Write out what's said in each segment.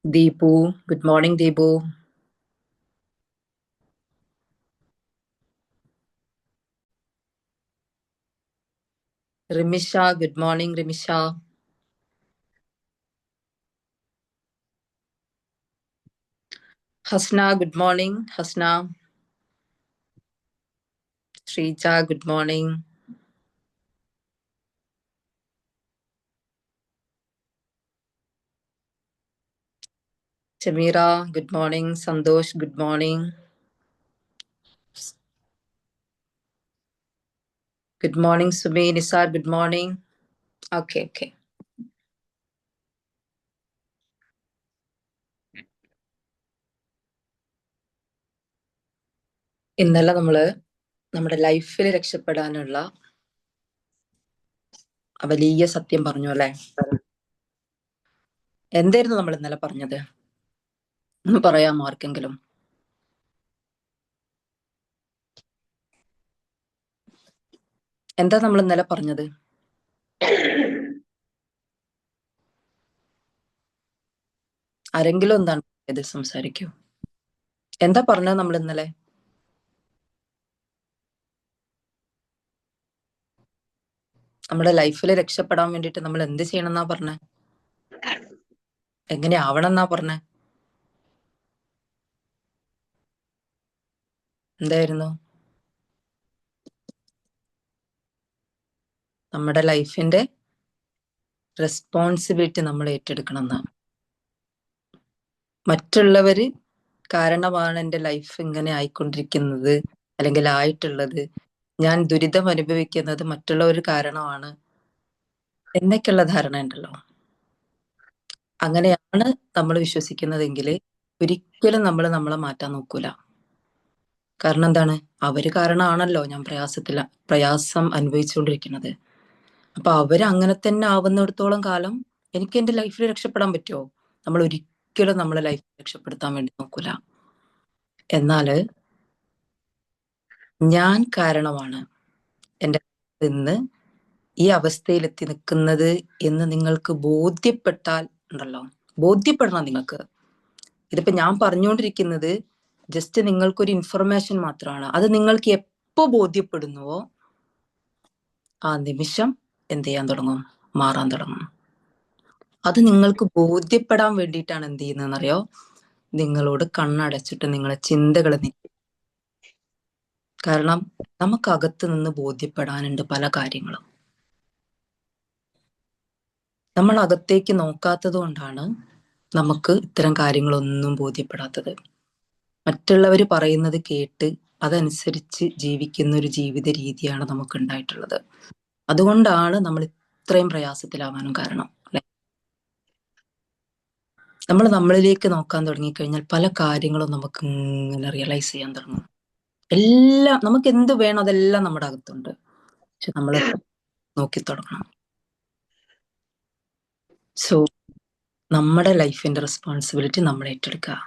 Deepu, good morning, Deepu. Rimisha, good morning, Rimisha. Hasna, good morning, Hasna. Shrija, good morning. Chamira, good morning. Sandosh, good morning. Good morning, Sumi. Nisar, good morning. Okay. ഇന്നലെ നമ്മുടെ ലൈഫിൽ രക്ഷപ്പെടാനുള്ള വലിയ സത്യം പറഞ്ഞു അല്ലെ? എന്തായിരുന്നു നമ്മൾ ഇന്നലെ പറഞ്ഞത്? ഒന്ന് പറയാമോ ആർക്കെങ്കിലും? എന്താ നമ്മൾ ഇന്നലെ പറഞ്ഞത്? ആരെങ്കിലും എന്താണ് ഇത് സംസാരിക്കൂ? എന്താ പറഞ്ഞത് നമ്മൾ ഇന്നലെ? നമ്മുടെ ലൈഫിൽ രക്ഷപ്പെടാൻ വേണ്ടിയിട്ട് നമ്മൾ എന്ത് ചെയ്യണം എന്നാ പറഞ്ഞേ? എങ്ങനെ ആവണം എന്നാ പറഞ്ഞേ? എന്തായിരുന്നു? നമ്മുടെ ലൈഫിന്റെ റെസ്പോൺസിബിലിറ്റി നമ്മൾ ഏറ്റെടുക്കണം എന്നാ. മറ്റുള്ളവര് കാരണമാണ് എൻ്റെ ലൈഫ് ഇങ്ങനെ ആയിക്കൊണ്ടിരിക്കുന്നത്, അല്ലെങ്കിൽ ആയിട്ടുള്ളത്, ഞാൻ ദുരിതം അനുഭവിക്കുന്നത് മറ്റുള്ളവർ കാരണമാണ് എന്നൊക്കെയുള്ള ധാരണ ഉണ്ടല്ലോ. അങ്ങനെയാണ് നമ്മൾ വിശ്വസിക്കുന്നതെങ്കിൽ ഒരിക്കലും നമ്മൾ നമ്മളെ മാറ്റാൻ നോക്കൂല. കാരണം എന്താണ്? അവര് കാരണമാണല്ലോ ഞാൻ പ്രയാസം അനുഭവിച്ചുകൊണ്ടിരിക്കുന്നത്. അപ്പൊ അവര് അങ്ങനെ തന്നെ ആവുന്നിടത്തോളം കാലം എനിക്ക് എന്റെ ലൈഫിൽ രക്ഷപ്പെടാൻ പറ്റുമോ? നമ്മൾ ഒരിക്കലും നമ്മളെ ലൈഫ് രക്ഷപ്പെടുത്താൻ വേണ്ടി നോക്കൂല. എന്നാല് ഞാൻ കാരണമാണ് എൻ്റെ ഇന്ന് ഈ അവസ്ഥയിലെത്തി നിൽക്കുന്നത് എന്ന് നിങ്ങൾക്ക് ബോധ്യപ്പെട്ടാൽ ഉണ്ടല്ലോ, ബോധ്യപ്പെടണം നിങ്ങൾക്ക്. ഇതിപ്പോ ഞാൻ പറഞ്ഞുകൊണ്ടിരിക്കുന്നത് ജസ്റ്റ് നിങ്ങൾക്കൊരു ഇൻഫർമേഷൻ മാത്രമാണ്. അത് നിങ്ങൾക്ക് എപ്പോ ബോധ്യപ്പെടുന്നുവോ ആ നിമിഷം എന്ത് ചെയ്യാൻ തുടങ്ങും? മാറാൻ തുടങ്ങും. അത് നിങ്ങൾക്ക് ബോധ്യപ്പെടാൻ വേണ്ടിയിട്ടാണ് എന്ത് ചെയ്യുന്നതെന്നറിയോ? നിങ്ങളോട് കണ്ണടച്ചിട്ട് നിങ്ങളെ ചിന്തകൾ കാരണം നമുക്കകത്ത് നിന്ന് ബോധ്യപ്പെടാനുണ്ട് പല കാര്യങ്ങളും. നമ്മൾ അകത്തേക്ക് നോക്കാത്തത് കൊണ്ടാണ് നമുക്ക് ഇത്തരം കാര്യങ്ങളൊന്നും ബോധ്യപ്പെടാത്തത്. മറ്റുള്ളവർ പറയുന്നത് കേട്ട് അതനുസരിച്ച് ജീവിക്കുന്ന ഒരു ജീവിത രീതിയാണ് നമുക്ക് ഉണ്ടായിട്ടുള്ളത്. അതുകൊണ്ടാണ് നമ്മൾ ഇത്രയും പ്രയാസത്തിലാവാനും കാരണം. അല്ലെ? നമ്മൾ നമ്മളിലേക്ക് നോക്കാൻ തുടങ്ങിക്കഴിഞ്ഞാൽ പല കാര്യങ്ങളും നമുക്ക് ഇങ്ങനെ റിയലൈസ് ചെയ്യാൻ തുടങ്ങും. എല്ലാം നമുക്ക് എന്ത് വേണം അതെല്ലാം നമ്മുടെ അകത്തുണ്ട്. പക്ഷെ നമ്മൾ നോക്കി തുടങ്ങണം. സോ നമ്മുടെ ലൈഫിന്റെ റെസ്പോൺസിബിലിറ്റി നമ്മൾ ഏറ്റെടുക്കുക.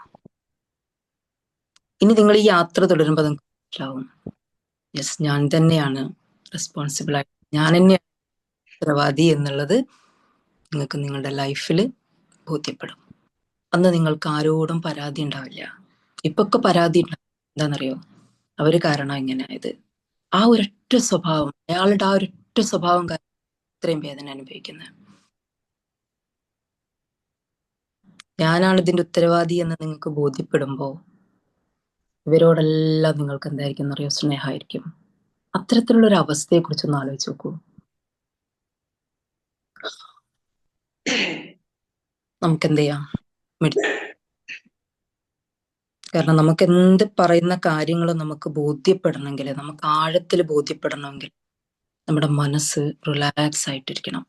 ഇനി നിങ്ങൾ ഈ യാത്ര തുടരുമ്പോൾ നിങ്ങൾക്ക് മനസ്സിലാവും, യെസ്, ഞാൻ തന്നെയാണ് റെസ്പോൺസിബിൾ ആയിട്ട്, ഞാൻ തന്നെയാണ് ഉത്തരവാദി എന്നുള്ളത് നിങ്ങൾക്ക് നിങ്ങളുടെ ലൈഫിൽ ബോധ്യപ്പെടും. അന്ന് നിങ്ങൾക്ക് ആരോടും പരാതി ഉണ്ടാവില്ല. ഇപ്പൊക്കെ പരാതി ഉണ്ടാവും. എന്താണെന്നറിയോ? അവര് കാരണം ഇങ്ങനെ ആയത്. ആ ഒരൊറ്റ സ്വഭാവം, അയാളുടെ ആ ഒരൊറ്റ സ്വഭാവം കാരണം ഇത്രയും വേദന അനുഭവിക്കുന്നത്. ഞാനാണ് ഇതിന്റെ ഉത്തരവാദി എന്ന് നിങ്ങൾക്ക് ബോധ്യപ്പെടുമ്പോ ഇവരോടെല്ലാം നിങ്ങൾക്ക് എന്തായിരിക്കും എന്നറിയോ? സ്നേഹമായിരിക്കും. അത്തരത്തിലുള്ള ഒരു അവസ്ഥയെ കുറിച്ചൊന്ന് ആലോചിച്ച് നോക്കൂ. നമുക്ക് എന്ത് ചെയ്യാം? കാരണം നമുക്ക് എന്ത് പറയുന്ന കാര്യങ്ങളും നമുക്ക് ബോധ്യപ്പെടണമെങ്കിൽ, നമുക്ക് ആഴത്തിൽ ബോധ്യപ്പെടണമെങ്കിൽ നമ്മുടെ മനസ്സ് റിലാക്സ് ആയിട്ടിരിക്കണം.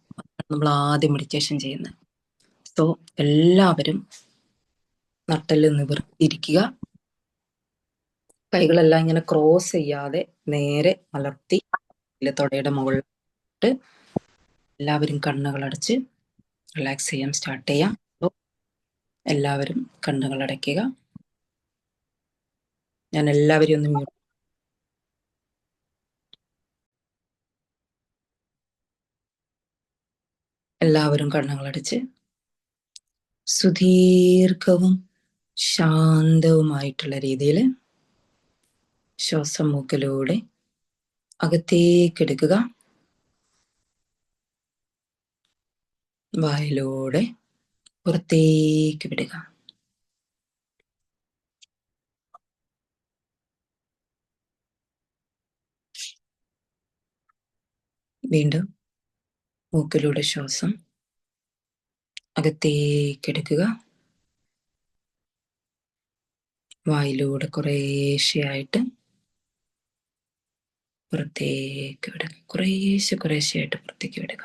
നമ്മൾ ആദ്യം മെഡിറ്റേഷൻ ചെയ്യുന്നത്. സോ എല്ലാവരും നട്ടെല്ല് നിവർത്തിയിരിക്കുക. കൈകളെല്ലാം ഇങ്ങനെ ക്രോസ് ചെയ്യാതെ നേരെ മലർത്തി തുടയുടെ മുകളിലിട്ട് എല്ലാവരും കണ്ണുകൾ അടച്ച് റിലാക്സ് ചെയ്യാൻ സ്റ്റാർട്ട് ചെയ്യാം. എല്ലാവരും കണ്ണുകൾ അടയ്ക്കുക. ഞാൻ എല്ലാവരും ഒന്ന് മ്യൂട്ട്. എല്ലാവരും കണ്ണുകൾ അടച്ച് സുദീർഘവും ശാന്തവുമായിട്ടുള്ള രീതിയിൽ ശ്വാസം മൂക്കിലൂടെ അകത്തേക്കെടുക്കുക, വായിലൂടെ പുറത്തേക്ക് വിടുക. വീണ്ടും മൂക്കിലൂടെ ശ്വാസം അകത്തേക്കെടുക്കുക, വായിലൂടെ കുറേശ്ശെയായിട്ട് പുറത്തേക്ക് വിടുക. കുറേശ്ശെയായിട്ട് പുറത്തേക്ക് വിടുക.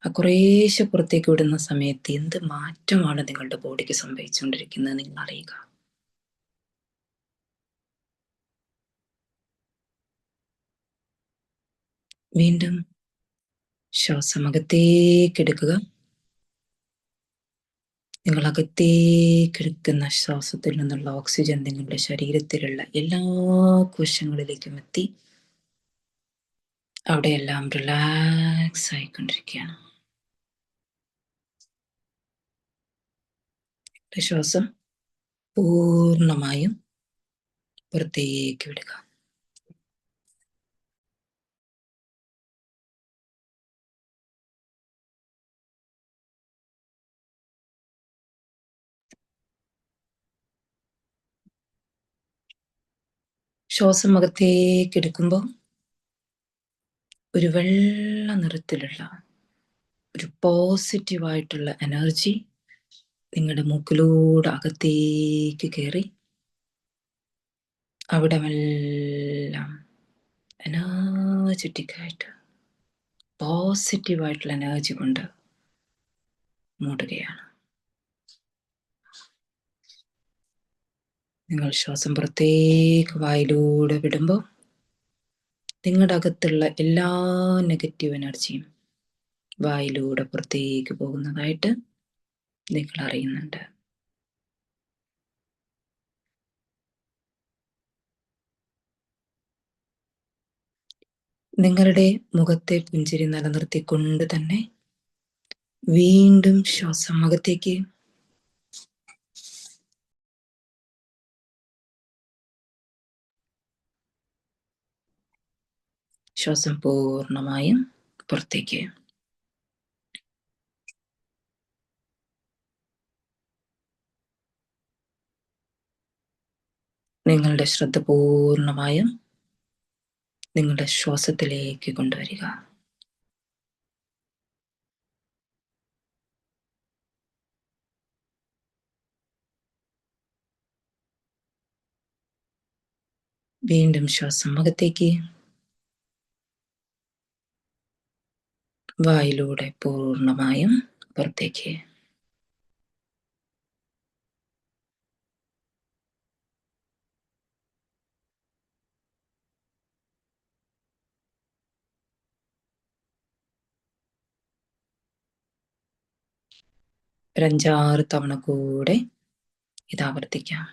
ആ കുറേശ്ശെ പുറത്തേക്ക് വിടുന്ന സമയത്ത് എന്ത് മാറ്റമാണ് നിങ്ങളുടെ ബോഡിക്ക് സംഭവിച്ചുകൊണ്ടിരിക്കുന്നത് നിങ്ങൾ അറിയുക. വീണ്ടും ശ്വാസം അകത്തേക്കെടുക്കുക. നിങ്ങൾ അകത്തേക്കെടുക്കുന്ന ശ്വാസത്തിൽ നിന്നുള്ള ഓക്സിജൻ നിങ്ങളുടെ ശരീരത്തിലുള്ള എല്ലാ കോശങ്ങളിലേക്കും എത്തി അവിടെയെല്ലാം റിലാക്സ് ആയിക്കൊണ്ടിരിക്കുകയാണ്. ശ്വാസം പൂർണ്ണമായും പുറത്തേക്ക് വിടുക. ശ്വാസം അകത്തേക്ക് എടുക്കുമ്പോൾ ഒരു വെള്ള നിറത്തിലുള്ള ഒരു പോസിറ്റീവായിട്ടുള്ള എനർജി നിങ്ങളുടെ മൂക്കിലൂടെ അകത്തേക്ക് കയറി അവിടമെല്ലാം എനർജറ്റിക്കായിട്ട് പോസിറ്റീവായിട്ടുള്ള എനർജി കൊണ്ട് മൂടുകയാണ്. നിങ്ങൾ ശ്വാസം പുറത്തേക്ക് വായിലൂടെ വിടുമ്പോൾ നിങ്ങളുടെ അകത്തുള്ള എല്ലാ നെഗറ്റീവ് എനർജിയും വായിലൂടെ പുറത്തേക്ക് പോകുന്നതായിട്ട് നിങ്ങൾ അറിയുന്നുണ്ട്. നിങ്ങളുടെ മുഖത്തെ പുഞ്ചിരി നിലനിർത്തിക്കൊണ്ട് തന്നെ വീണ്ടും ശ്വാസം അകത്തേക്ക് ശ്വാസം പൂർണ്ണമായും പുറത്തേക്ക്. നിങ്ങളുടെ ശ്രദ്ധ പൂർണ്ണമായും നിങ്ങളുടെ ശ്വാസത്തിലേക്ക് കൊണ്ടുവരിക. വീണ്ടും ശ്വാസം അകത്തേക്ക്, വായിലൂടെ പൂർണ്ണമായും പുറത്തേക്ക്. ഒരു 5-6 തവണ കൂടെ ഇത് ആവർത്തിക്കാം.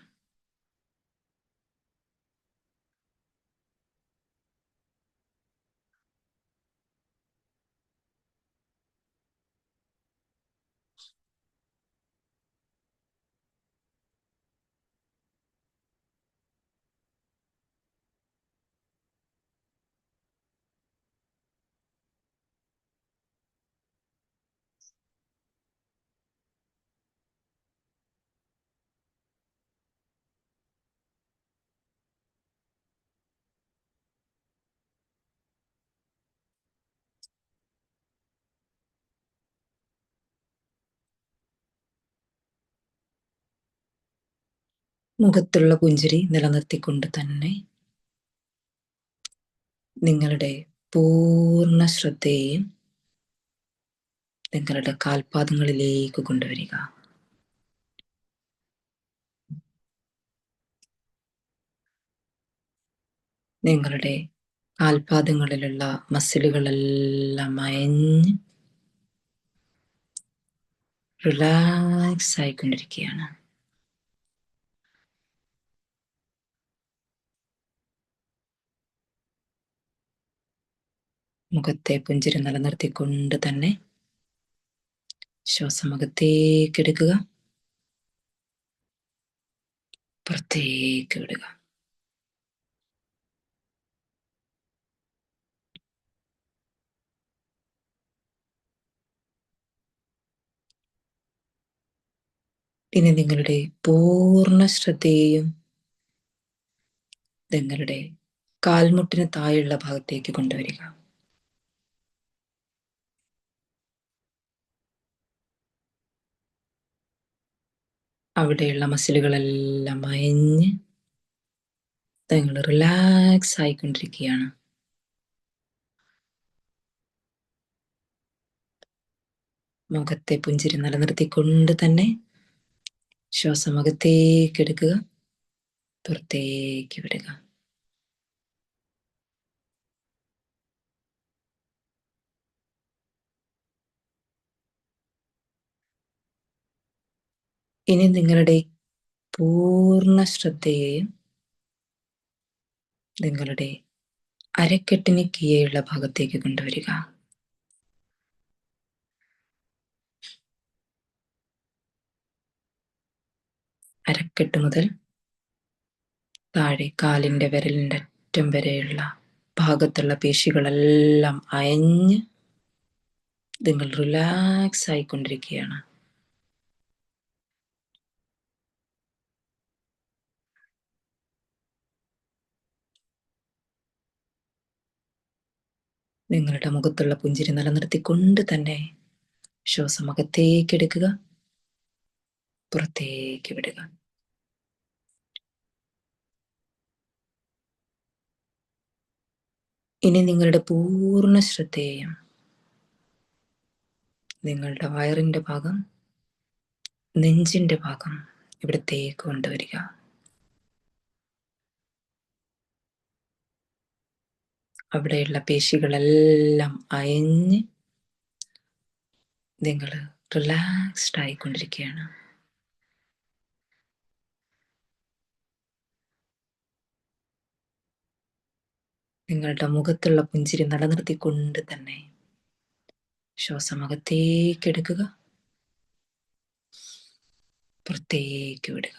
മുഖത്തുള്ള പുഞ്ചിരി നിലനിർത്തിക്കൊണ്ട് തന്നെ നിങ്ങളുടെ പൂർണ്ണ ശ്രദ്ധയും നിങ്ങളുടെ കാൽപാദങ്ങളിലേക്ക് കൊണ്ടുവരിക. നിങ്ങളുടെ കാൽപാദങ്ങളിലുള്ള മസിലുകളെല്ലാം അയഞ്ഞ് റിലാക്സ് ആയിക്കൊണ്ടിരിക്കുകയാണ്. മുഖത്തെ പുഞ്ചിരി നിലനിർത്തിക്കൊണ്ട് തന്നെ ശ്വാസം അകത്തേക്ക് എടുക്കുക, പുറത്തേക്ക് വിടുക. ഇനി നിങ്ങളുടെ പൂർണ്ണ ശ്രദ്ധയെയും നിങ്ങളുടെ കാൽമുട്ടിന് താഴെയുള്ള ഭാഗത്തേക്ക് കൊണ്ടുവരിക. അവിടെയുള്ള മസിലുകളെല്ലാം അയഞ്ഞ് നിങ്ങൾ റിലാക്സ് ആയിക്കൊണ്ടിരിക്കുകയാണ്. മുഖത്തെ പുഞ്ചിരി നിലനിർത്തിക്കൊണ്ട് തന്നെ ശ്വാസം അകത്തേക്ക് എടുക്കുക, പുറത്തേക്ക് വിടുക. ഇനി നിങ്ങളുടെ പൂർണ്ണ ശ്രദ്ധയെയും നിങ്ങളുടെ അരക്കെട്ടിന് കീഴെയുള്ള ഭാഗത്തേക്ക് കൊണ്ടുവരിക. അരക്കെട്ട് മുതൽ താഴെ കാലിൻ്റെ വിരലിൻ്റെ അറ്റം വരെയുള്ള ഭാഗത്തുള്ള പേശികളെല്ലാം അയഞ്ഞ് നിങ്ങൾ റിലാക്സ് ആയിക്കൊണ്ടിരിക്കുകയാണ്. നിങ്ങളുടെ മുഖത്തുള്ള പുഞ്ചിരി നിലനിർത്തിക്കൊണ്ട് തന്നെ ശ്വാസം അകത്തേക്ക് എടുക്കുക, പുറത്തേക്ക് വിടുക. ഇനി നിങ്ങളുടെ പൂർണ്ണ ശ്രദ്ധയെയും നിങ്ങളുടെ വയറിൻ്റെ ഭാഗം, നെഞ്ചിൻ്റെ ഭാഗം ഇവിടത്തേക്ക് കൊണ്ടുവരിക. അവിടെയുള്ള പേശികളെല്ലാം അയഞ്ഞ് നിങ്ങൾ റിലാക്സ്ഡ് ആയിക്കൊണ്ടിരിക്കുകയാണ്. നിങ്ങളുടെ മുഖത്തുള്ള പുഞ്ചിരി നിലനിർത്തിക്കൊണ്ട് തന്നെ ശ്വാസം അകത്തേക്ക് എടുക്കുക, പുറത്തേക്ക് വിടുക.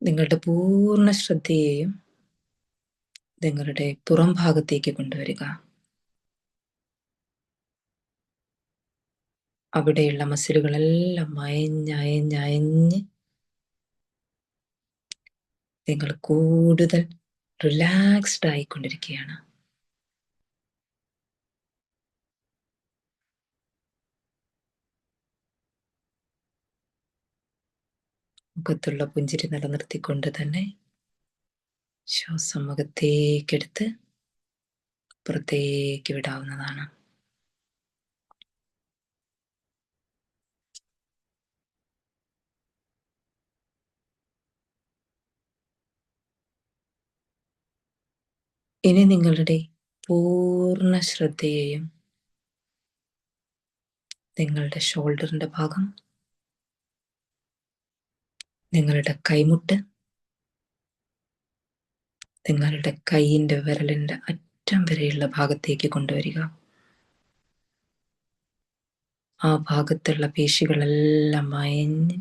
നിങ്ങളുടെ പൂർണ്ണ ശ്രദ്ധയെയും നിങ്ങളുടെ പുറം ഭാഗത്തേക്ക് കൊണ്ടുവരിക. അവിടെയുള്ള മസിലുകളെല്ലാം അയഞ്ഞ് നിങ്ങൾ കൂടുതൽ റിലാക്സ്ഡ് ആയിക്കൊണ്ടിരിക്കുകയാണ്. മുഖത്തുള്ള പുഞ്ചിരി നിലനിർത്തിക്കൊണ്ട് തന്നെ ശ്വാസം അകത്തേക്കെടുത്ത് പുറത്തേക്ക് വിടാവുന്നതാണ്. ഇനി നിങ്ങളുടെ പൂർണ്ണ ശ്രദ്ധയെയും നിങ്ങളുടെ ഷോൾഡറിന്റെ ഭാഗം, നിങ്ങളുടെ കൈമുട്ട്, നിങ്ങളുടെ കൈയിൻ്റെ വിരലിൻ്റെ അറ്റം വരെയുള്ള ഭാഗത്തേക്ക് കൊണ്ടുവരിക. ആ ഭാഗത്തുള്ള പേശികളെല്ലാം അയഞ്ഞ്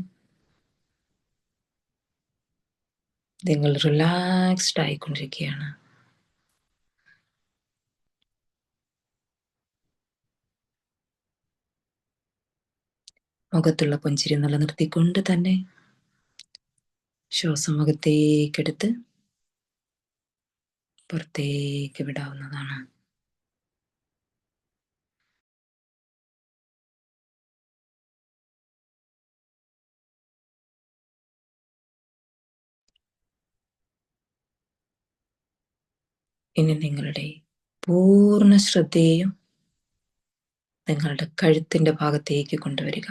നിങ്ങൾ റിലാക്സ്ഡ് ആയിക്കൊണ്ടിരിക്കുകയാണ്. മുഖത്തുള്ള പുഞ്ചിരി നിലനിർത്തിക്കൊണ്ട് തന്നെ ശ്വാസം അകത്തേക്കെടുത്ത് പുറത്തേക്ക് വിടാവുന്നതാണ്. ഇനി നിങ്ങളുടെ പൂർണ്ണ ശ്രദ്ധയെയും നിങ്ങളുടെ കഴുത്തിൻ്റെ ഭാഗത്തേക്ക് കൊണ്ടുവരിക.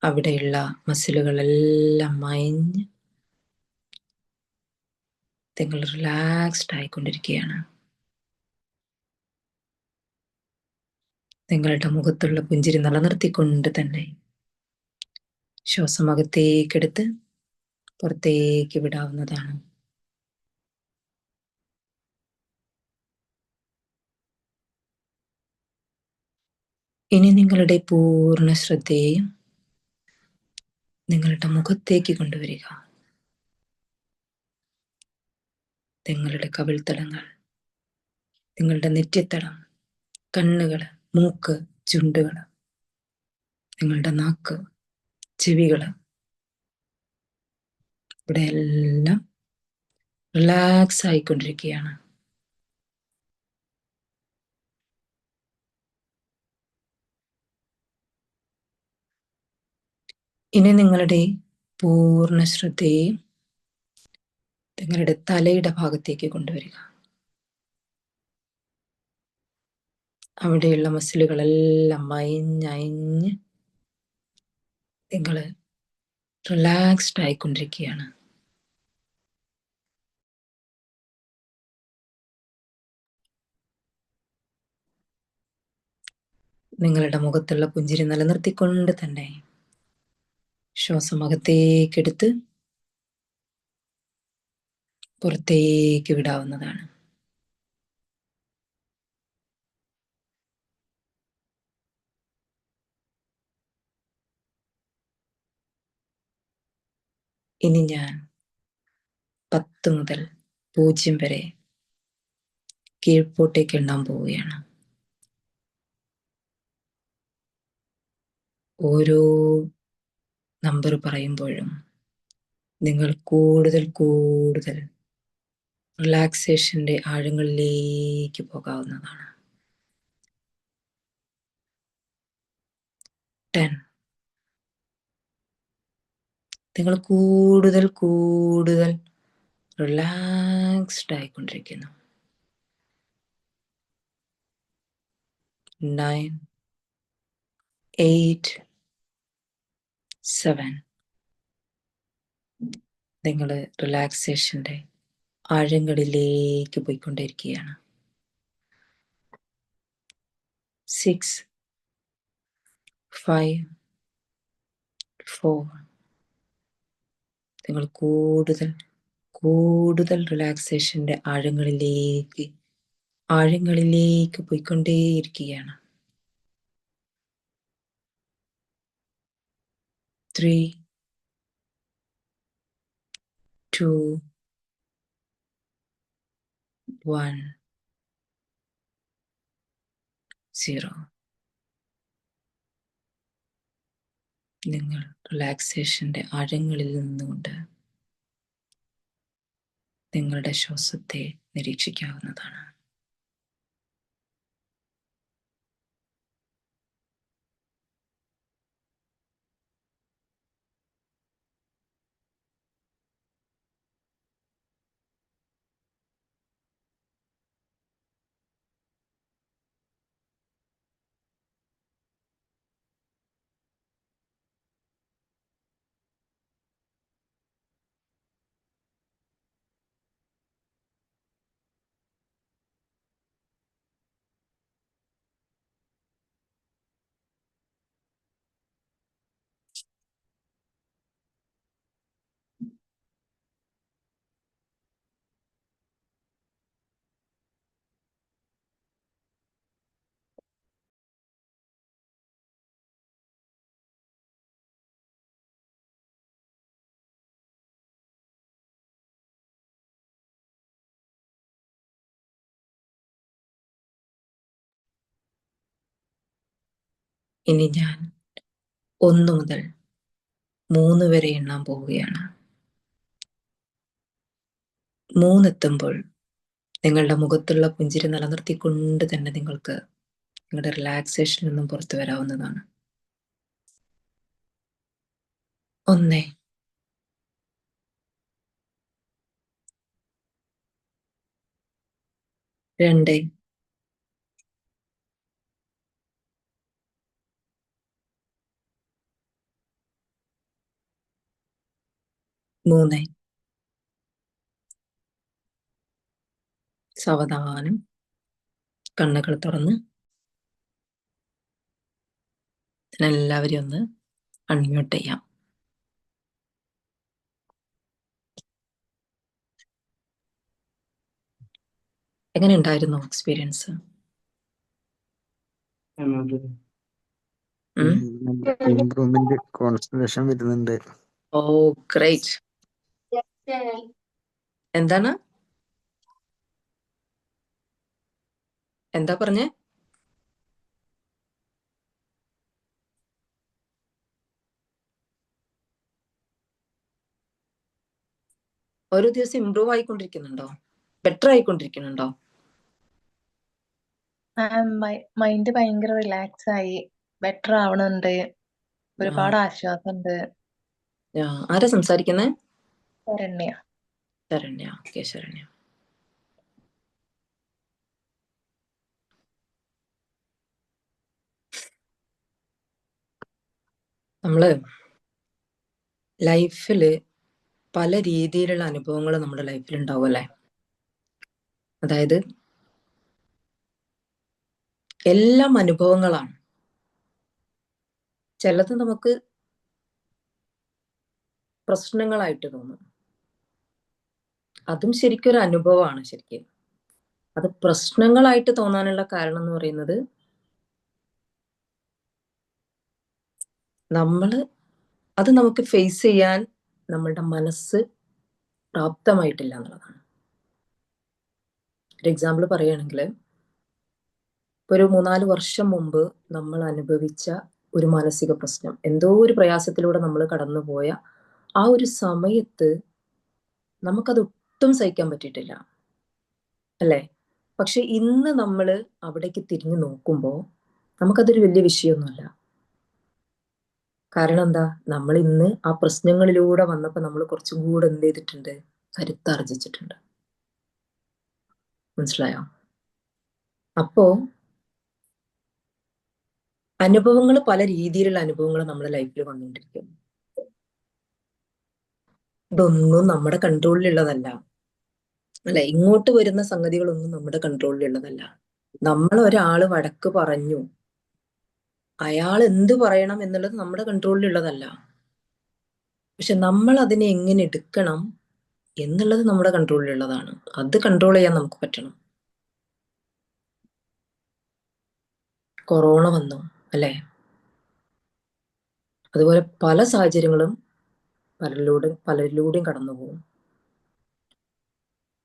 അവിടെയുള്ള മസിലുകളെല്ലാം അയഞ്ഞ് നിങ്ങൾ റിലാക്സ്ഡ് ആയിക്കൊണ്ടിരിക്കുകയാണ്. നിങ്ങളുടെ മുഖത്തുള്ള പുഞ്ചിരി നിലനിർത്തിക്കൊണ്ട് തന്നെ ശ്വാസം അകത്തേക്കെടുത്ത് പുറത്തേക്ക് വിടാവുന്നതാണ്. ഇനി നിങ്ങളുടെ പൂർണ്ണ ശ്രദ്ധയെയും നിങ്ങളുടെ മുഖത്തേക്ക് കൊണ്ടുവരിക. നിങ്ങളുടെ കവിൾത്തടങ്ങൾ, നിങ്ങളുടെ നെറ്റിത്തടം, കണ്ണുകള്, മൂക്ക്, ചുണ്ടുകള്, നിങ്ങളുടെ നാക്ക്, ചെവികള്, ഇവിടെ എല്ലാം റിലാക്സ് ആയിക്കൊണ്ടിരിക്കുകയാണ്. ഇനി നിങ്ങളുടെ പൂർണ്ണ ശ്രദ്ധയെയും നിങ്ങളുടെ തലയുടെ ഭാഗത്തേക്ക് കൊണ്ടുവരിക. അവിടെയുള്ള മസിലുകളെല്ലാം അയഞ്ഞ് നിങ്ങൾ റിലാക്സ്ഡ് ആയിക്കൊണ്ടിരിക്കുകയാണ്. നിങ്ങളുടെ മുഖത്തുള്ള പുഞ്ചിരി നിലനിർത്തിക്കൊണ്ട് തന്നെ ശ്വാസം അകത്തേക്കെടുത്ത് പുറത്തേക്ക് വിടാവുന്നതാണ്. ഇനി ഞാൻ 10 മുതൽ 0 വരെ കീഴ്പോട്ടേക്ക് എണ്ണാൻ പോവുകയാണ്. ഓരോ നമ്പർ പറയുമ്പോഴും നിങ്ങൾ കൂടുതൽ കൂടുതൽ റിലാക്സേഷന്റെ ആഴങ്ങളിലേക്ക് പോകാവുന്നതാണ്. 10. നിങ്ങൾ കൂടുതൽ കൂടുതൽ റിലാക്സ്ഡ് ആയിക്കൊണ്ടിരിക്കുന്നു. 9, 8, 7. നിങ്ങൾ റിലാക്സേഷന്റെ ആഴങ്ങളിലേക്ക് പോയിക്കൊണ്ടിരിക്കുകയാണ്. 6, 5, 4. നിങ്ങൾ കൂടുതൽ കൂടുതൽ റിലാക്സേഷന്റെ ആഴങ്ങളിലേക്ക് പോയിക്കൊണ്ടേയിരിക്കുകയാണ്. 3, 2, 1, 0. നിങ്ങൾ റിലാക്സേഷന്റെ ആഴങ്ങളിൽ നിന്നുകൊണ്ട് നിങ്ങളുടെ ശ്വാസത്തെ നിരീക്ഷിക്കാവുന്നതാണ്. ഇനി ഞാൻ 1 മുതൽ 3 വരെ എണ്ണാൻ പോവുകയാണ്. 3 എത്തുമ്പോൾ നിങ്ങളുടെ മുഖത്തുള്ള പുഞ്ചിരി നിലനിർത്തിക്കൊണ്ട് തന്നെ നിങ്ങൾക്ക് നിങ്ങളുടെ റിലാക്സേഷനിൽ നിന്നും പുറത്തു വരാവുന്നതാണ്. 1, 2, 3. സാവധാനം കണ്ണുകൾ തുറന്ന് എല്ലാവരെയും ഒന്ന് അൺമ്യൂട്ട് ചെയ്യാം. എങ്ങനെ ഉണ്ടായിരുന്നു എക്സ്പീരിയൻസ്? ഇംപ്രൂവ്മെന്റ് കോൺസെൻട്രേഷൻ വരുന്നുണ്ട്. ഓ ഗ്രേറ്റ്. എന്താണ് എന്താ പറഞ്ഞേ? ഓരോ ദിവസം ഇമ്പ്രൂവ് ആയിക്കൊണ്ടിരിക്കുന്നുണ്ടോ? ബെറ്റർ ആയിക്കൊണ്ടിരിക്കുന്നുണ്ടോ? മൈൻഡ് ഭയങ്കര റിലാക്സ് ആയി, ബെറ്റർ ആവണുണ്ട്, ഒരുപാട് ആശ്വാസമുണ്ട്. ആരാ സംസാരിക്കുന്നേ? ശരണ്യ. ശരണ്യ. ഓക്കെ, ശരണ്യ. നമ്മള് ലൈഫില് പല രീതിയിലുള്ള അനുഭവങ്ങൾ നമ്മുടെ ലൈഫിൽ ഉണ്ടാവും അല്ലേ? അതായത് എല്ലാം അനുഭവങ്ങളാണ്. ചിലത് നമുക്ക് പ്രശ്നങ്ങളായിട്ട് തോന്നും. അതും ശരിക്കും ഒരു അനുഭവമാണ്. ശരിക്കും അത് പ്രശ്നങ്ങളായിട്ട് തോന്നാനുള്ള കാരണം എന്ന് പറയുന്നത് അത് നമുക്ക് ഫേസ് ചെയ്യാൻ നമ്മളുടെ മനസ്സ് പ്രാപ്തമായിട്ടില്ല എന്നുള്ളതാണ്. ഒരു എക്സാമ്പിൾ പറയുകയാണെങ്കിൽ, ഒരു 3-4 വർഷം മുമ്പ് നമ്മൾ അനുഭവിച്ച ഒരു മാനസിക പ്രശ്നം, എന്തോ ഒരു പ്രയാസത്തിലൂടെ നമ്മൾ കടന്നുപോയ ആ ഒരു സമയത്ത് നമുക്കത് ഒട്ടും സഹിക്കാൻ പറ്റിയിട്ടില്ല അല്ലേ? പക്ഷെ ഇന്ന് നമ്മൾ അവിടേക്ക് തിരിഞ്ഞു നോക്കുമ്പോൾ നമുക്കതൊരു വലിയ വിഷയമൊന്നുമല്ല. കാരണം എന്താ? നമ്മൾ ഇന്ന് ആ പ്രശ്നങ്ങളിലൂടെ വന്നപ്പോൾ നമ്മൾ കുറച്ചും കൂടെ എന്ത് ചെയ്തിട്ടുണ്ട്? കരുത്താർജിച്ചിട്ടുണ്ട്. മനസ്സിലായോ? അപ്പോ അനുഭവങ്ങൾ, പല രീതിയിലുള്ള അനുഭവങ്ങൾ നമ്മുടെ ലൈഫിൽ വന്നുകൊണ്ടിരിക്കും. ഇതൊന്നും നമ്മുടെ കൺട്രോളിലുള്ളതല്ല അല്ലെ? ഇങ്ങോട്ട് വരുന്ന സംഗതികളൊന്നും നമ്മുടെ കൺട്രോളിലുള്ളതല്ല. നമ്മൾ ഒരാള് വഴക്ക് പറഞ്ഞു, അയാൾ എന്ത് പറയണം എന്നുള്ളത് നമ്മുടെ കൺട്രോളിലുള്ളതല്ല. പക്ഷെ നമ്മൾ അതിനെ എങ്ങനെ എടുക്കണം എന്നുള്ളത് നമ്മുടെ കൺട്രോളിലുള്ളതാണ്. അത് കൺട്രോൾ ചെയ്യാൻ നമുക്ക് പറ്റണം. കൊറോണ വന്നു അല്ലെ? അതുപോലെ പല സാഹചര്യങ്ങളും പലരിലൂടെയും കടന്നു പോകും.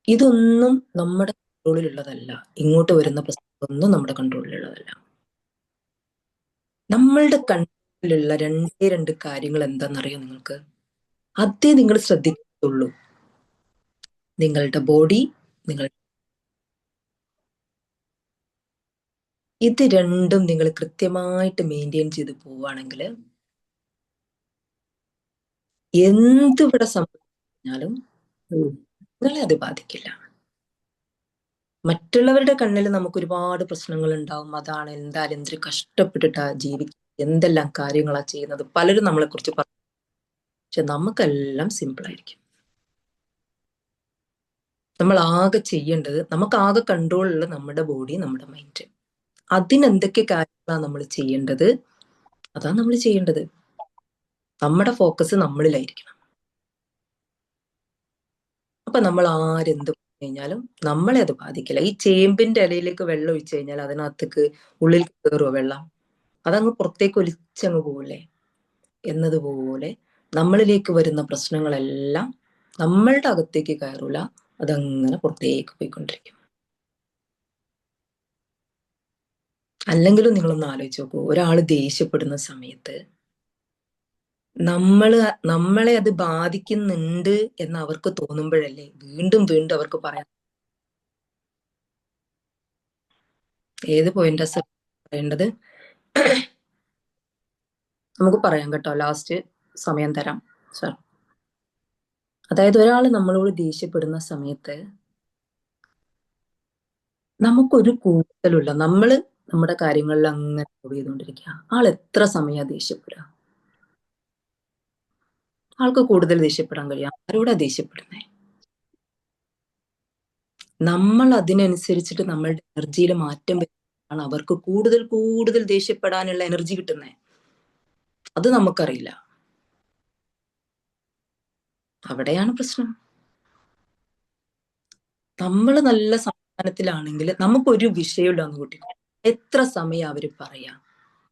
ഇതൊന്നും നമ്മുടെ കൺട്രോളിലുള്ളതല്ല. ഇങ്ങോട്ട് വരുന്ന പ്രശ്നമൊന്നും നമ്മുടെ കൺട്രോളിലുള്ളതല്ല. നമ്മളുടെ കൺട്രോളിലുള്ള രണ്ട് കാര്യങ്ങൾ എന്താണെന്നറിയോ നിങ്ങൾക്ക്? അതേ നിങ്ങൾ ശ്രദ്ധിക്കുള്ളൂ. നിങ്ങളുടെ ബോഡി, ഇത് രണ്ടും നിങ്ങൾ കൃത്യമായിട്ട് മെയിൻറ്റെയിൻ ചെയ്ത് പോവുകയാണെങ്കിൽ എന്തിവിടെ സംഭവിച്ചാലും നിങ്ങളെ അത് ബാധിക്കില്ല. മറ്റുള്ളവരുടെ കണ്ണിൽ നമുക്ക് ഒരുപാട് പ്രശ്നങ്ങൾ ഉണ്ടാവും. അതാണ് എന്തായാലും എന്തൊരു കഷ്ടപ്പെട്ടിട്ടാ ജീവിക്കുക, എന്തെല്ലാം കാര്യങ്ങളാ ചെയ്യുന്നത്, പലരും നമ്മളെ കുറിച്ച് പറയും. പക്ഷെ നമുക്കെല്ലാം സിമ്പിൾ ആയിരിക്കും. നമ്മൾ ആകെ ചെയ്യേണ്ടത്, നമുക്ക് ആകെ കൺട്രോളുള്ള നമ്മുടെ ബോഡി, നമ്മുടെ മൈൻഡ്. അതിനെന്തൊക്കെ കാര്യങ്ങളാണ് നമ്മൾ ചെയ്യേണ്ടത്, അതാണ് നമ്മൾ ചെയ്യേണ്ടത്. നമ്മുടെ ഫോക്കസ് നമ്മളിലായിരിക്കണം. അപ്പൊ നമ്മൾ ആരെന്ത് പറഞ്ഞു കഴിഞ്ഞാലും നമ്മളെ അത് ബാധിക്കില്ല. ഈ ചേമ്പിന്റെ ഇലയിലേക്ക് വെള്ളം ഒഴിച്ചു കഴിഞ്ഞാൽ അതിനകത്തേക്ക് ഉള്ളിൽ കയറുമോ വെള്ളം? അതങ്ങ് പുറത്തേക്ക് ഒലിച്ചങ്ങ് പോകില്ലേ? എന്നതുപോലെ നമ്മളിലേക്ക് വരുന്ന പ്രശ്നങ്ങളെല്ലാം നമ്മളുടെ അകത്തേക്ക് കയറൂല, അതങ്ങനെ പുറത്തേക്ക് പോയിക്കൊണ്ടിരിക്കും. അല്ലെങ്കിലും നിങ്ങളൊന്ന് ആലോചിച്ച് നോക്കൂ, ഒരാള് ദേഷ്യപ്പെടുന്ന സമയത്ത് നമ്മളെ അത് ബാധിക്കുന്നുണ്ട് എന്ന് അവർക്ക് തോന്നുമ്പോഴല്ലേ വീണ്ടും വീണ്ടും അവർക്ക് പറയാം. ഏത് പോയിന്റാ പറയേണ്ടത്? നമുക്ക് പറയാം കേട്ടോ, ലാസ്റ്റ് സമയം തരാം സർ. അതായത് ഒരാൾ നമ്മളോട് ദേഷ്യപ്പെടുന്ന സമയത്ത് നമുക്കൊരു കൂടുതലുള്ള നമ്മുടെ കാര്യങ്ങളിൽ അങ്ങനെ ചെയ്തുകൊണ്ടിരിക്കുക. ആൾ എത്ര സമയം ദേഷ്യപ്പെടുക? ആൾക്ക് കൂടുതൽ ദേഷ്യപ്പെടാൻ കഴിയാം. ആരോടാ ദേഷ്യപ്പെടുന്നേ? നമ്മൾ അതിനനുസരിച്ചിട്ട് നമ്മളുടെ എനർജിയിൽ മാറ്റം വരുന്നതാണ് അവർക്ക് കൂടുതൽ കൂടുതൽ ദേഷ്യപ്പെടാനുള്ള എനർജി കിട്ടുന്നത്. അത് നമുക്കറിയില്ല. അവിടെയാണ് പ്രശ്നം. നമ്മൾ നല്ല ത്തിലാണെങ്കിൽ നമുക്കൊരു വിഷയമില്ല എന്ന് കൂട്ടി. എത്ര സമയം അവര് പറയാ,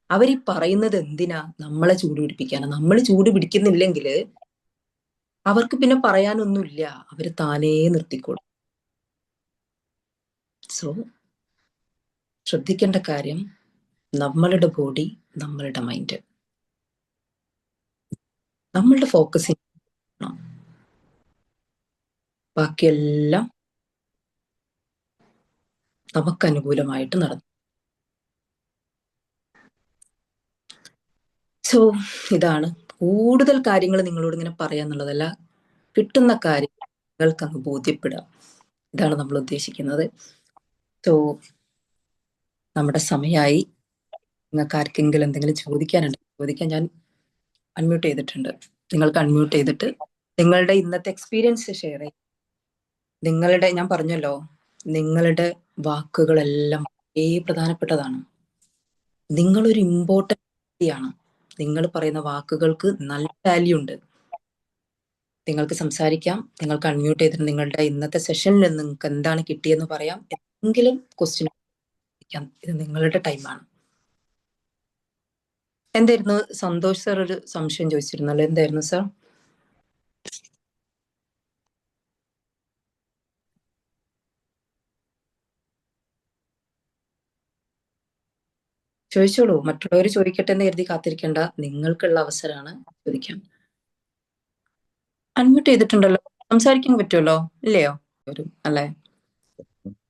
അവരീ പറയുന്നത് എന്തിനാ? നമ്മളെ ചൂട് പിടിപ്പിക്കാനാ. നമ്മൾ ചൂട് പിടിക്കുന്നില്ലെങ്കിൽ അവർക്ക് പിന്നെ പറയാനൊന്നുമില്ല, അവര് താനേ നിർത്തിക്കോളും. സോ ശ്രദ്ധിക്കേണ്ട കാര്യം നമ്മളുടെ ബോഡി, നമ്മളുടെ മൈൻഡ്, നമ്മളുടെ ഫോക്കസ് ബാക്കിയെല്ലാം നമുക്ക് അനുകൂലമായിട്ട് നടന്നു. സോ ഇതാണ് കൂടുതൽ കാര്യങ്ങൾ നിങ്ങളോട് ഇങ്ങനെ പറയാന്നുള്ളതല്ല, കിട്ടുന്ന കാര്യങ്ങൾക്ക് അങ്ങ് ബോധ്യപ്പെടുക, ഇതാണ് നമ്മൾ ഉദ്ദേശിക്കുന്നത്. സോ നമ്മുടെ സമയമായി. നിങ്ങൾക്ക് ആർക്കെങ്കിലും എന്തെങ്കിലും ചോദിക്കാനുണ്ട് ചോദിക്കാൻ ഞാൻ അൺമ്യൂട്ട് ചെയ്തിട്ടുണ്ട്. നിങ്ങൾക്ക് അൺമ്യൂട്ട് ചെയ്തിട്ട് നിങ്ങളുടെ ഇന്നത്തെ എക്സ്പീരിയൻസ് ഷെയർ ചെയ്യും. നിങ്ങളുടെ, ഞാൻ പറഞ്ഞല്ലോ, നിങ്ങളുടെ വാക്കുകളെല്ലാം വളരെ പ്രധാനപ്പെട്ടതാണ്. നിങ്ങളൊരു ഇമ്പോർട്ടൻ്റ് ആണ്. നിങ്ങൾ പറയുന്ന വാക്കുകൾക്ക് നല്ല വാല്യൂ ഉണ്ട്. നിങ്ങൾക്ക് സംസാരിക്കാം, നിങ്ങൾക്ക് അൺമ്യൂട്ട് ചെയ്തിട്ട് നിങ്ങളുടെ ഇന്നത്തെ സെഷനിൽ നിങ്ങൾക്ക് എന്താണ് കിട്ടിയെന്ന് പറയാം. എന്തെങ്കിലും ക്വസ്റ്റ്യൻ ചോദിക്കാം, ഇത് നിങ്ങളുടെ ടൈമാണ്. എന്തായിരുന്നു സന്തോഷ് സർ ഒരു സംശയം ചോദിച്ചിരുന്നല്ലോ, എന്തായിരുന്നു സർ? ചോദിച്ചോളൂ, മറ്റുള്ളവർ ചോദിക്കട്ടെ എന്ന് കരുതി കാത്തിരിക്കേണ്ട, നിങ്ങൾക്കുള്ള അവസരമാണ്, ചോദിക്കാം. അൺമ്യൂട്ട് ചെയ്തിട്ടുണ്ടല്ലോ, സംസാരിക്കാൻ പറ്റുമല്ലോ, ഇല്ലയോ? അല്ലേ,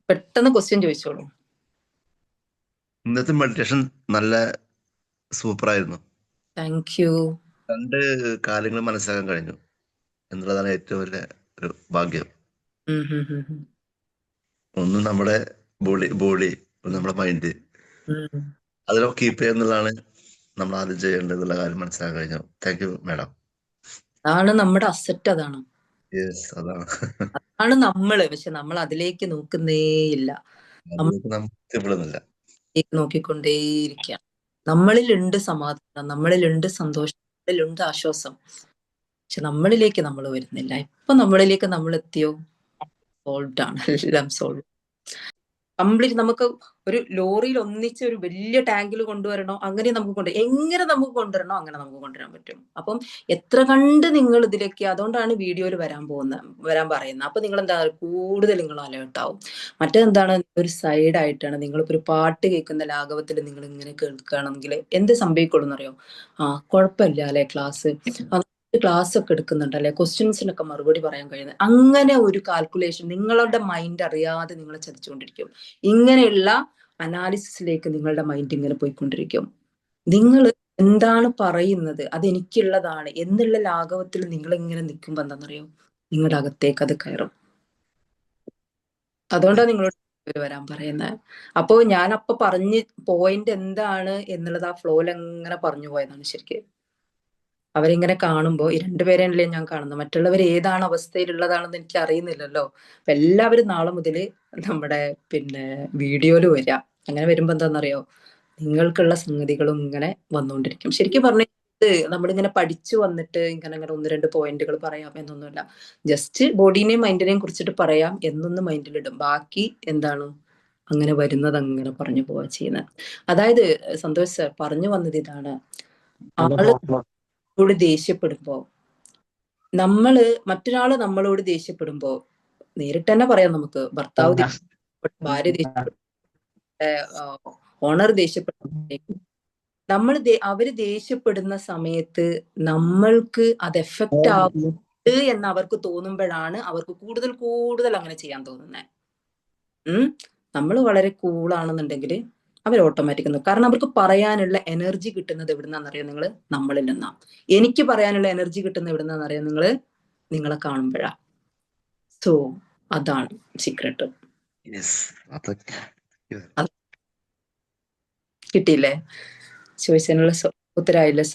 പെട്ടെന്ന് ക്വസ്റ്റ്യൻ ചോദിച്ചോളൂ. ഇന്നത്തെ മെഡിറ്റേഷൻ നല്ല സൂപ്പറായിരുന്നു. Thank you. 2 കാര്യങ്ങൾ മനസ്സിലാക്കാൻ കഴിഞ്ഞു എന്നുള്ളതാണ് ഏറ്റവും വലിയ ഒരു ഭാഗ്യം. ഒന്ന് നമ്മുടെ ബോഡി, നമ്മുടെ മൈൻഡ്, അതിലൊക്കെ കീപ്പ് ചെയ്യുന്നതാണ് നമ്മൾ ആദ്യം ചെയ്യേണ്ടത് എന്നുള്ള കാര്യം മനസ്സിലാക്കാൻ കഴിഞ്ഞു. Thank you madam. അതാണ് നമ്മുടെ അസറ്റ്, അതാണ് യെസ്, അതാണ് നമ്മള്. പക്ഷെ നമ്മൾ അതിലേക്ക് നോക്കുന്നേയില്ല, നോക്കിക്കൊണ്ടേയിരിക്കുക. നമ്മളിലുണ്ട് സമാധാനം, നമ്മളിലുണ്ട് സന്തോഷം, നമ്മളിലുണ്ട് ആശ്വാസം, പക്ഷെ നമ്മളിലേക്ക് നമ്മൾ വരുന്നില്ല. ഇപ്പൊ നമ്മളിലേക്ക് നമ്മൾ എത്തിയോ, സോൾവ്ഡ് ആണ്, എല്ലാം സോൾവ് കംപ്ലീറ്റ്. നമുക്ക് ഒരു ലോറിയിൽ ഒന്നിച്ച് ഒരു വലിയ ടാങ്കിൽ കൊണ്ടുവരണോ, അങ്ങനെ നമുക്ക് എങ്ങനെ നമുക്ക് കൊണ്ടുവരണോ അങ്ങനെ നമുക്ക് കൊണ്ടുവരാൻ പറ്റും. അപ്പം എത്ര കണ്ട് നിങ്ങൾ ഇതിലേക്ക്, അതുകൊണ്ടാണ് വീഡിയോയിൽ വരാൻ പറയുന്നത്. അപ്പൊ നിങ്ങൾ എന്താ കൂടുതൽ നിങ്ങൾ അലേർട്ടാവും. മറ്റെന്താണ്, ഒരു സൈഡായിട്ടാണ്. നിങ്ങളിപ്പോ ഒരു പാട്ട് കേൾക്കുന്ന ലാഘവത്തിൽ നിങ്ങൾ ഇങ്ങനെ കേൾക്കുകയാണെങ്കിൽ എന്ത് സംഭവിക്കുള്ളൂന്നറിയോ? കുഴപ്പമില്ല അല്ലെ, ക്ലാസ് ഒക്കെ എടുക്കുന്നുണ്ടല്ലേ, ക്വസ്റ്റ്യൻസിനൊക്കെ മറുപടി പറയാൻ കഴിയുന്നത്, അങ്ങനെ ഒരു കാൽക്കുലേഷൻ നിങ്ങളുടെ മൈൻഡ് അറിയാതെ നിങ്ങളെ ചതിച്ചുകൊണ്ടിരിക്കും. ഇങ്ങനെയുള്ള അനാലിസിസിലേക്ക് നിങ്ങളുടെ മൈൻഡ് ഇങ്ങനെ പോയിക്കൊണ്ടിരിക്കും. നിങ്ങൾ എന്താണ് പറയുന്നത്, അതെനിക്കുള്ളതാണ് എന്നുള്ള ലാഘവത്തിൽ നിങ്ങൾ ഇങ്ങനെ നിൽക്കുമ്പോ എന്താണെന്നറിയോ, നിങ്ങളുടെ അകത്തേക്ക് അത് കയറും. അതുകൊണ്ടാണ് നിങ്ങളോട് വരാൻ പറയുന്നത്. അപ്പോ ഞാൻ അപ്പൊ പറഞ്ഞ് പോയിന്റ് എന്താണ് എന്നുള്ളത് ആ ഫ്ലോയിൽ അങ്ങനെ പറഞ്ഞു പോയതാണ്. ശരിക്കും അവരിങ്ങനെ കാണുമ്പോൾ ഈ 2 പേരെയല്ലേ ഞാൻ കാണുന്നത്, മറ്റുള്ളവർ ഏതാണ് അവസ്ഥയിലുള്ളതാണെന്ന് എനിക്ക് അറിയുന്നില്ലല്ലോ. അപ്പൊ എല്ലാവരും നാളെ മുതൽ നമ്മുടെ വീഡിയോയിൽ വരിക. അങ്ങനെ വരുമ്പോ എന്താണെന്നറിയോ, നിങ്ങൾക്കുള്ള സംഗതികളും ഇങ്ങനെ വന്നുകൊണ്ടിരിക്കും. ശരിക്കും പറഞ്ഞത് നമ്മളിങ്ങനെ പഠിച്ചു വന്നിട്ട് ഇങ്ങനെ 1-2 പോയിന്റുകൾ പറയാം എന്നൊന്നുമില്ല. ജസ്റ്റ് ബോഡീനെയും മൈൻഡിനെയും കുറിച്ചിട്ട് പറയാം എന്നൊന്ന് മൈൻഡിലിടും. ബാക്കി എന്താണ് അങ്ങനെ വരുന്നത് അങ്ങനെ പറഞ്ഞു പോവാ ചെയ്യുന്നത്. അതായത് സന്തോഷ് സർ പറഞ്ഞു വന്നത് ഇതാണ്, ആള് ദേഷ്യപ്പെടുമ്പോ, മറ്റൊരാള് നമ്മളോട് ദേഷ്യപ്പെടുമ്പോ നേരിട്ട് തന്നെ പറയാം. നമുക്ക് ഭർത്താവ് ഭാര്യ ദേഷ്യപ്പെട്ടു, ഓണർ ദേഷ്യപ്പെട്ടു, അവര് ദേഷ്യപ്പെടുന്ന സമയത്ത് നമ്മൾക്ക് അത് എഫക്റ്റ് ആവുന്നുണ്ട് എന്ന് അവർക്ക് തോന്നുമ്പോഴാണ് അവർക്ക് കൂടുതൽ അങ്ങനെ ചെയ്യാൻ തോന്നുന്നത്. നമ്മൾ വളരെ കൂളാണെന്നുണ്ടെങ്കിൽ അവർ ഓട്ടോമാറ്റിക്, കാരണം അവർക്ക് പറയാനുള്ള എനർജി കിട്ടുന്നത് എവിടുന്നാന്നറിയോ നിങ്ങൾ? നമ്മളിൽ നിന്നാ. എനിക്ക് പറയാനുള്ള എനർജി കിട്ടുന്നത് എവിടുന്നാന്നറിയോ നിങ്ങൾ? നിങ്ങളെ കാണുമ്പോഴാ. സോ അതാണ് സീക്രട്ട്. കിട്ടിയില്ലേ? ചോദിച്ചതിനുള്ള ഉത്തരായില്ലേ?